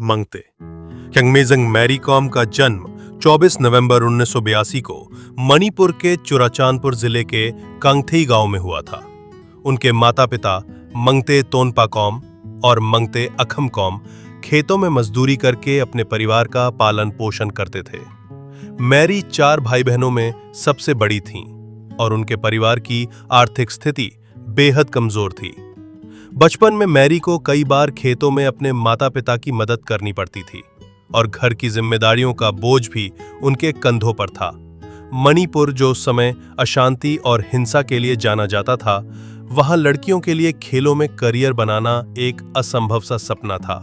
मंगते। यंगमेजिंग Mary com का जन्म 24 नवंबर 1982 को मणिपुर के चुराचांदपुर जिले के कांगथई गांव में हुआ था। उनके माता पिता मंगते तोनपा कॉम और मंगते अखम कॉम खेतों में मजदूरी करके अपने परिवार का पालन पोषण करते थे। मैरी 4 भाई बहनों में सबसे बड़ी थीं और उनके परिवार की आर्थिक स्थिति बेहद कमजोर थी। बचपन में मैरी को कई बार खेतों में अपने माता पिता की मदद करनी पड़ती थी और घर की जिम्मेदारियों का बोझ भी उनके कंधों पर था। मणिपुर जो उस समय अशांति और हिंसा के लिए जाना जाता था, वहां लड़कियों के लिए खेलों में करियर बनाना एक असंभव सा सपना था।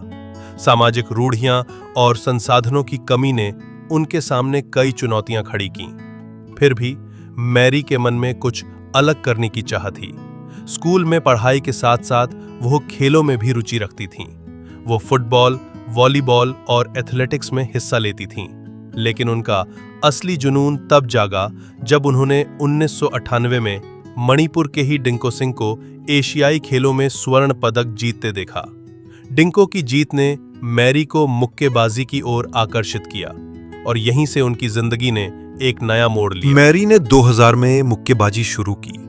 सामाजिक रूढ़ियां और संसाधनों की कमी ने उनके सामने कई चुनौतियां खड़ी की। फिर भी मैरी के मन में कुछ अलग करने की चाह थी। स्कूल में पढ़ाई के साथ साथ वो खेलों में भी रुचि रखती थीं। वो फुटबॉल, वॉलीबॉल और एथलेटिक्स में हिस्सा लेती थीं। लेकिन उनका असली जुनून तब जागा जब उन्होंने 1998 में मणिपुर के ही डिंको सिंह को एशियाई खेलों में स्वर्ण पदक जीतते देखा। डिंको की जीत ने मैरी को मुक्केबाजी की ओर आकर्षित किया और यहीं से उनकी जिंदगी ने एक नया मोड़ लिया। मैरी ने 2000 में मुक्केबाजी शुरू की।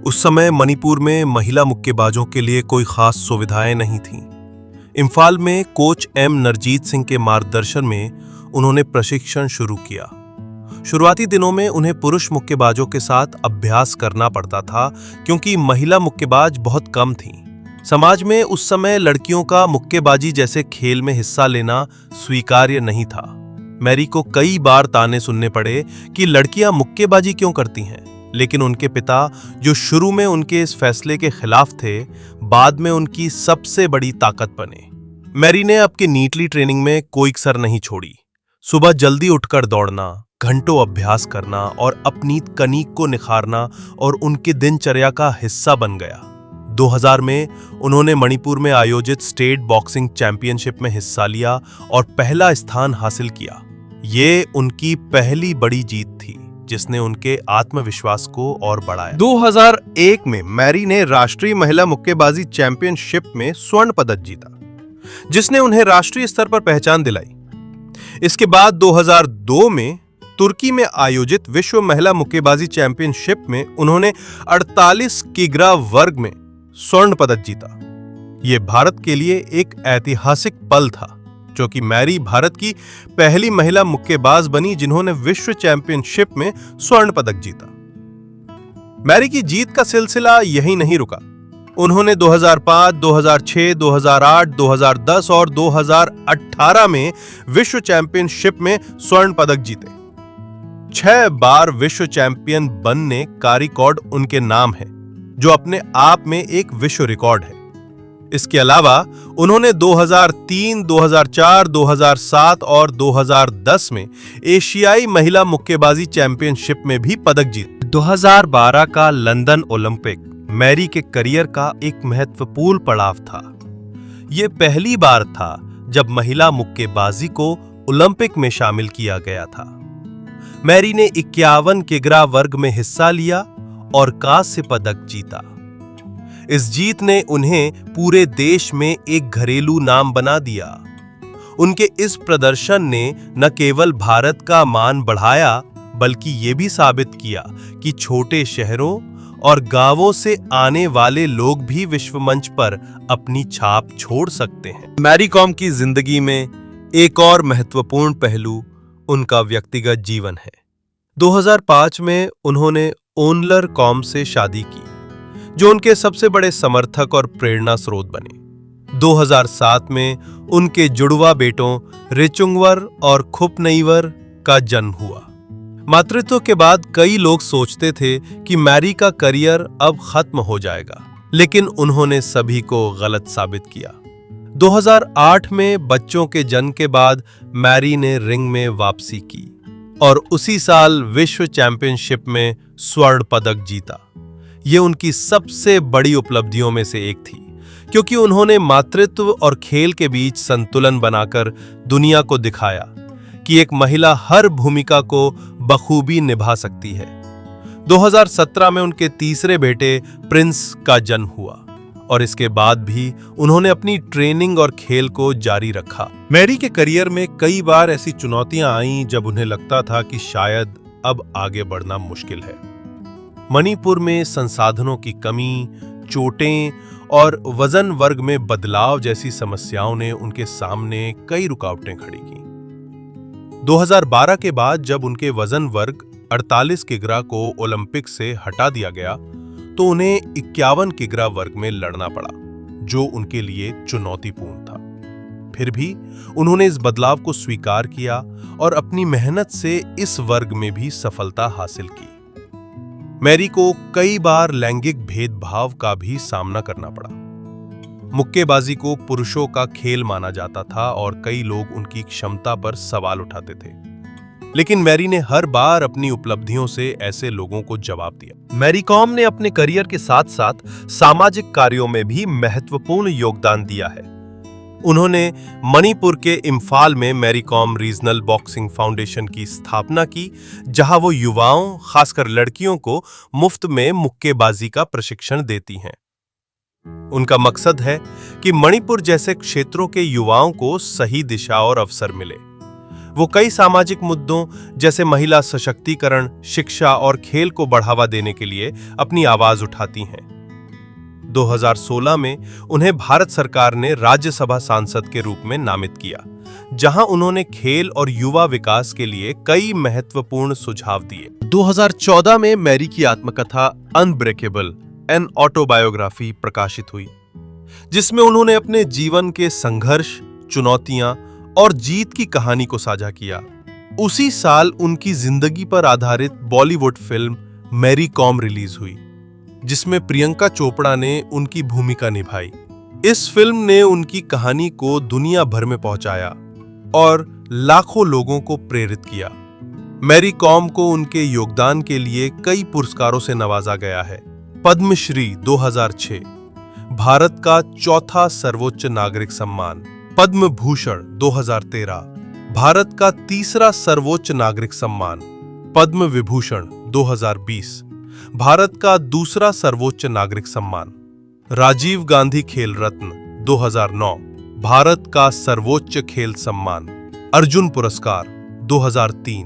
उस समय मणिपुर में महिला मुक्केबाजों के लिए कोई खास सुविधाएं नहीं थीं। इम्फाल में कोच एम नरजीत सिंह के मार्गदर्शन में उन्होंने प्रशिक्षण शुरू किया। शुरुआती दिनों में उन्हें पुरुष मुक्केबाजों के साथ अभ्यास करना पड़ता था क्योंकि महिला मुक्केबाज बहुत कम थीं। समाज में उस समय लड़कियों का मुक्केबाजी जैसे खेल में हिस्सा लेना स्वीकार्य नहीं था। मैरी को कई बार ताने सुनने पड़े कि लड़कियां मुक्केबाजी क्यों करती हैं, लेकिन उनके पिता, जो शुरू में उनके इस फैसले के खिलाफ थे, बाद में उनकी सबसे बड़ी ताकत बने। मैरी ने आपकी नीटली ट्रेनिंग में कोई कसर नहीं छोड़ी। सुबह जल्दी उठकर दौड़ना, घंटों अभ्यास करना और अपनी तकनीक को निखारना और उनके दिनचर्या का हिस्सा बन गया। 2000 में उन्होंने मणिपुर में आयोजित स्टेट बॉक्सिंग चैंपियनशिप में हिस्सा लिया और पहला स्थान हासिल किया। ये उनकी पहली बड़ी जीत थी जिसने उनके आत्मविश्वास को और बढ़ाया। 2001 में मैरी ने राष्ट्रीय महिला मुक्केबाजी चैंपियनशिप में स्वर्ण पदक जीता, जिसने उन्हें राष्ट्रीय स्तर पर पहचान दिलाई। इसके बाद 2002 में तुर्की में आयोजित विश्व महिला मुक्केबाजी चैंपियनशिप में उन्होंने 48 किग्रा वर्ग में स्वर्ण पदक जीता। यह भारत के लिए एक ऐतिहासिक पल था, क्योंकि मैरी भारत की पहली महिला मुक्केबाज बनी जिन्होंने विश्व चैंपियनशिप में स्वर्ण पदक जीता। मैरी की जीत का सिलसिला यहीं नहीं रुका। उन्होंने 2005, 2006, 2008, 2010 और 2018 में विश्व चैंपियनशिप में स्वर्ण पदक जीते। 6 बार विश्व चैंपियन बनने का रिकॉर्ड उनके नाम है, जो अपने आप में एक विश्व रिकॉर्ड है। इसके अलावा उन्होंने 2003, 2004, 2007 और 2010 में एशियाई महिला मुक्केबाजी चैंपियनशिप में भी पदक जीते। 2012 का लंदन ओलंपिक मैरी के करियर का एक महत्वपूर्ण पड़ाव था। यह पहली बार था जब महिला मुक्केबाजी को ओलंपिक में शामिल किया गया था। मैरी ने 51 किग्रा वर्ग में हिस्सा लिया और कांस्य पदक जीता। इस जीत ने उन्हें पूरे देश में एक घरेलू नाम बना दिया। उनके इस प्रदर्शन ने न केवल भारत का मान बढ़ाया, बल्कि ये भी साबित किया कि छोटे शहरों और गांवों से आने वाले लोग भी विश्व मंच पर अपनी छाप छोड़ सकते हैं। मैरी कॉम की जिंदगी में एक और महत्वपूर्ण पहलू उनका व्यक्तिगत जीवन है। 2005 में उन्होंने ओनलर कॉम से शादी की, जो उनके सबसे बड़े समर्थक और प्रेरणा स्रोत बने। 2007 में उनके जुड़वा बेटों रिचुंगवर और खुपनईवर का जन्म हुआ। मातृत्व के बाद कई लोग सोचते थे कि मैरी का करियर अब खत्म हो जाएगा, लेकिन उन्होंने सभी को गलत साबित किया। 2008 में बच्चों के जन्म के बाद मैरी ने रिंग में वापसी की और उसी साल विश्व चैंपियनशिप में स्वर्ण पदक जीता। ये उनकी सबसे बड़ी उपलब्धियों में से एक थी, क्योंकि उन्होंने मातृत्व और खेल के बीच संतुलन बनाकर दुनिया को दिखाया कि एक महिला हर भूमिका को बखूबी निभा सकती है। 2017 में उनके तीसरे बेटे प्रिंस का जन्म हुआ और इसके बाद भी उन्होंने अपनी ट्रेनिंग और खेल को जारी रखा। मैरी के करियर में कई बार ऐसी चुनौतियां आईं जब उन्हें लगता था कि शायद अब आगे बढ़ना मुश्किल है। मणिपुर में संसाधनों की कमी, चोटें और वजन वर्ग में बदलाव जैसी समस्याओं ने उनके सामने कई रुकावटें खड़ी की। 2012 के बाद जब उनके वजन वर्ग 48 किग्रा को ओलंपिक से हटा दिया गया तो उन्हें 51 किग्रा वर्ग में लड़ना पड़ा, जो उनके लिए चुनौतीपूर्ण था। फिर भी उन्होंने इस बदलाव को स्वीकार किया और अपनी मेहनत से इस वर्ग में भी सफलता हासिल की। मैरी को कई बार लैंगिक भेदभाव का भी सामना करना पड़ा। मुक्केबाजी को पुरुषों का खेल माना जाता था और कई लोग उनकी क्षमता पर सवाल उठाते थे, लेकिन मैरी ने हर बार अपनी उपलब्धियों से ऐसे लोगों को जवाब दिया। मैरी कॉम ने अपने करियर के साथ साथ सामाजिक कार्यों में भी महत्वपूर्ण योगदान दिया है। उन्होंने मणिपुर के इम्फाल में Mary Kom regional boxing foundation की स्थापना की, जहां वो युवाओं, खासकर लड़कियों को मुफ्त में मुक्केबाजी का प्रशिक्षण देती हैं। उनका मकसद है कि मणिपुर जैसे क्षेत्रों के युवाओं को सही दिशा और अवसर मिले। वो कई सामाजिक मुद्दों जैसे महिला सशक्तिकरण, शिक्षा और खेल को बढ़ावा देने के लिए अपनी आवाज उठाती हैं। 2016 में उन्हें भारत सरकार ने राज्यसभा सांसद के रूप में नामित किया, जहां उन्होंने खेल और युवा विकास के लिए कई महत्वपूर्ण सुझाव दिए। 2014 में मैरी की आत्मकथा अनब्रेकेबल एन ऑटोबायोग्राफी प्रकाशित हुई, जिसमें उन्होंने अपने जीवन के संघर्ष, चुनौतियां और जीत की कहानी को साझा किया। उसी साल उनकी जिंदगी पर आधारित बॉलीवुड फिल्म मैरी कॉम रिलीज हुई, जिसमें प्रियंका चोपड़ा ने उनकी भूमिका निभाई। इस फिल्म ने उनकी कहानी को दुनिया भर में पहुंचाया और लाखों लोगों को प्रेरित किया। मैरी कॉम को उनके योगदान के लिए कई पुरस्कारों से नवाजा गया है। पद्मश्री 2006, भारत का चौथा सर्वोच्च नागरिक सम्मान। पद्म भूषण 2013, भारत का तीसरा सर्वोच्च नागरिक सम्मान। पद्म विभूषण 2020, भारत का दूसरा सर्वोच्च नागरिक सम्मान। राजीव गांधी खेल रत्न 2009, भारत का सर्वोच्च खेल सम्मान। अर्जुन पुरस्कार 2003,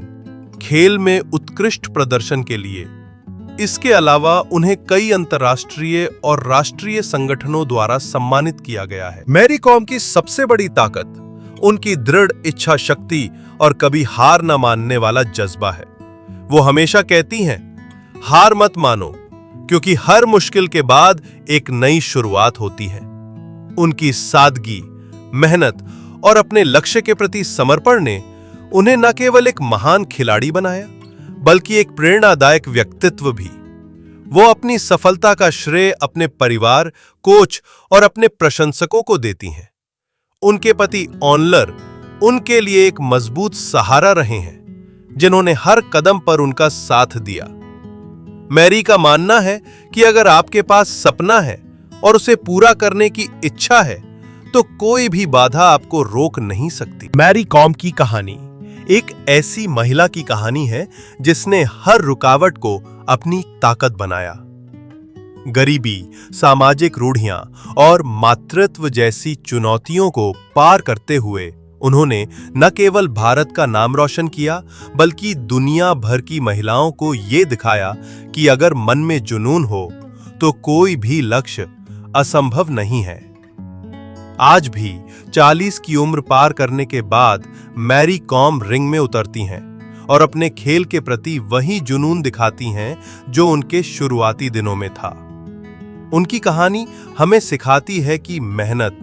खेल में उत्कृष्ट प्रदर्शन के लिए। इसके अलावा उन्हें कई अंतर्राष्ट्रीय और राष्ट्रीय संगठनों द्वारा सम्मानित किया गया है। मैरी कॉम की सबसे बड़ी ताकत उनकी दृढ़ इच्छा शक्ति और कभी हार न मानने वाला जज्बा है। वो हमेशा कहती हैं, हार मत मानो, क्योंकि हर मुश्किल के बाद एक नई शुरुआत होती है। उनकी सादगी, मेहनत और अपने लक्ष्य के प्रति समर्पण ने उन्हें न केवल एक महान खिलाड़ी बनाया, बल्कि एक प्रेरणादायक व्यक्तित्व भी। वो अपनी सफलता का श्रेय अपने परिवार, कोच और अपने प्रशंसकों को देती हैं। उनके पति ऑनलर उनके लिए एक मजबूत सहारा रहे हैं, जिन्होंने हर कदम पर उनका साथ दिया। मैरी का मानना है कि अगर आपके पास सपना है और उसे पूरा करने की इच्छा है, तो कोई भी बाधा आपको रोक नहीं सकती। मैरी कॉम की कहानी एक ऐसी महिला की कहानी है जिसने हर रुकावट को अपनी ताकत बनाया। गरीबी, सामाजिक रूढ़ियां और मातृत्व जैसी चुनौतियों को पार करते हुए उन्होंने न केवल भारत का नाम रोशन किया, बल्कि दुनिया भर की महिलाओं को ये दिखाया कि अगर मन में जुनून हो तो कोई भी लक्ष्य असंभव नहीं है। आज भी 40 की उम्र पार करने के बाद मैरी कॉम रिंग में उतरती हैं और अपने खेल के प्रति वही जुनून दिखाती हैं जो उनके शुरुआती दिनों में था। उनकी कहानी हमें सिखाती है कि मेहनत,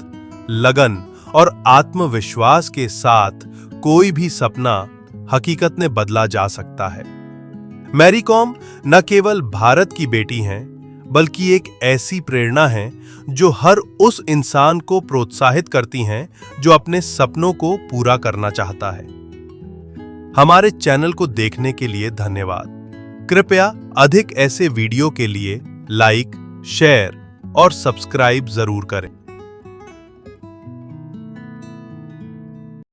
लगन और आत्मविश्वास के साथ कोई भी सपना हकीकत में बदला जा सकता है। मैरी कॉम न केवल भारत की बेटी हैं, बल्कि एक ऐसी प्रेरणा है जो हर उस इंसान को प्रोत्साहित करती हैं जो अपने सपनों को पूरा करना चाहता है। हमारे चैनल को देखने के लिए धन्यवाद। कृपया अधिक ऐसे वीडियो के लिए लाइक, शेयर और सब्सक्राइब जरूर करें।